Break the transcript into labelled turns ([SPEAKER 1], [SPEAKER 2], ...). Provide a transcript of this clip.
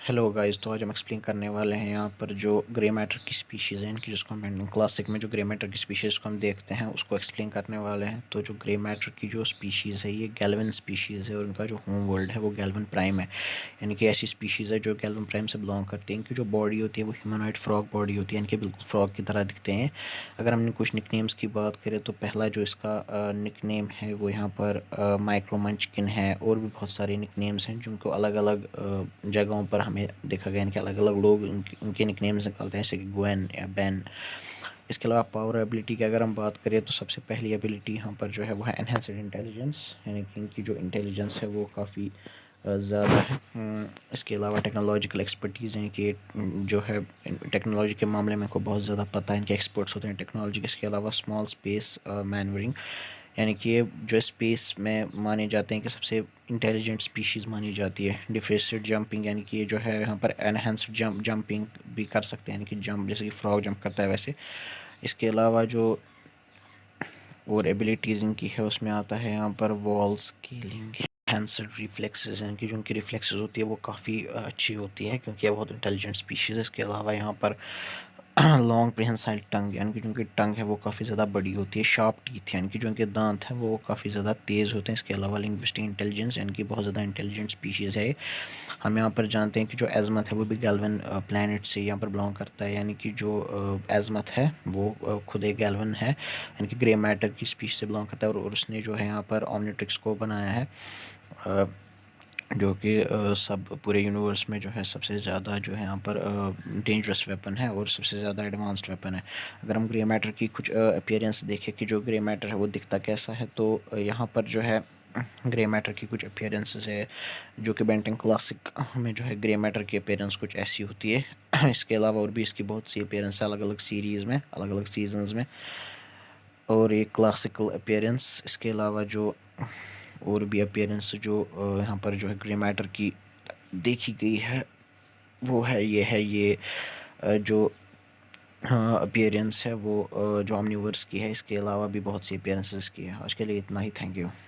[SPEAKER 1] Hello guys, तो आज हम एक्सप्लेन करने वाले हैं यहाँ पर जो ग्रे मैटर की स्पीशीज़ हैं इनकी, जिसको हम क्लासिक में जो ग्रे मैटर की स्पीशीज़ को हम देखते हैं उसको एक्सप्लेन करने वाले हैं। तो जो ग्रे मैटर की जो स्पीशीज़ है ये गैल्वन स्पीशीज़ है और इनका जो होम वर्ल्ड है वो गैल्वन प्राइम है। यानी कि ऐसी स्पीशीज़ है जो गैल्वन प्राइम से बिलोंग करती हैं। इनकी जो बॉडी होती है वो ह्यूमनॉइड फ्रॉग बॉडी होती है, यानी कि बिल्कुल फ्रॉग की तरह दिखते हैं। अगर हमने कुछ निकनेम्स की बात करें तो पहला जो इसका निकनेम है वो यहाँ पर माइक्रो मंचकिन है, और भी बहुत सारे निकनेम्स हैं जिनको अलग अलग जगहों पर हमें देखा गया कि अलग अलग लोग उनके निकनेम्स निकालते हैं, जैसे कि ग्वेन या बेन। इसके अलावा पावर एबिलिटी की अगर हम बात करें तो सबसे पहली एबिलिटी यहाँ पर जो है वो है एनहेंस्ड इंटेलिजेंस, यानी कि इनकी जो इंटेलिजेंस है वो काफ़ी ज़्यादा है। इसके अलावा टेक्नोलॉजिकल एक्सपर्टीज़ हैं कि जो है टेक्नोलॉजी के मामले में इनको बहुत ज़्यादा पता है, इनके एक्सपर्ट्स होते हैं टेक्नोलॉजी के। इसके अलावा स्मॉल स्पेस मैनवरिंग, यानी कि ये जो स्पेस में माने जाते हैं कि सबसे इंटेलिजेंट स्पीशीज़ मानी जाती है। डिफरेंशिएट जंपिंग, यानी कि ये जो है यहाँ पर एनहेंस्ड जंपिंग भी कर सकते हैं, यानी कि जंप जैसे कि फ्रॉग जंप करता है वैसे। इसके अलावा जो और एबिलिटीज़ इनकी है उसमें आता है यहाँ पर वॉल स्केलिंग, एनहेंस्ड रिफ्लेक्सेस, यानी कि जो उनकी रिफ्लेक्सेस होती है वो काफ़ी अच्छी होती है क्योंकि ये बहुत इंटेलिजेंट स्पीशीज़ है। इसके अलावा यहाँ पर लॉन्ग प्रिहेंसाइल टंग, यानी कि जो उनकी टंग है वो काफ़ी ज़्यादा बड़ी होती है। शार्प टीथ, यानी कि जो उनके दांत हैं वो काफ़ी ज़्यादा तेज़ होते हैं। इसके अलावा लिंग्विस्टिक इंटेलिजेंस, यानी कि बहुत ज़्यादा इंटेलिजेंट स्पीशीज़ है। हम यहाँ पर जानते हैं कि जो एज़मथ है वो भी गैल्वन प्लैनेट से यहाँ पर बिलोंग करता है, यानी कि जो एज़मथ है वो खुद एक गैल्वन है, यानी कि ग्रे मैटर की स्पीशीज़ से बिलोंग करता है। और उसने जो है यहाँ पर ओमनिट्रिक्स को बनाया है, जो कि सब पूरे यूनिवर्स में जो है सबसे ज़्यादा जो है यहाँ पर डेंजरस वेपन है और सबसे ज़्यादा एडवांस्ड वेपन है। अगर हम ग्रे मैटर की कुछ अपीयरेंस देखें कि जो ग्रे मैटर है वो दिखता कैसा है, तो यहाँ पर जो है ग्रे मैटर की कुछ अपीयरेंसेस है जो कि बेंटन क्लासिक में जो है ग्रे मैटर की अपीयरेंस कुछ ऐसी होती है। इसके अलावा और भी इसकी बहुत सी अपीयरेंस है अलग अलग सीरीज़ में, अलग अलग सीजन्स में, और ये क्लासिकल अपीयरेंस। इसके अलावा जो और भी अपीयरेंस जो यहाँ पर जो है ग्रे मैटर की देखी गई है वो है ये जो अपीयरेंस है वो जो ऑमनिवर्स की है। इसके अलावा भी बहुत सी अपीयरेंसेस की है। आज के लिए इतना ही, थैंक यू।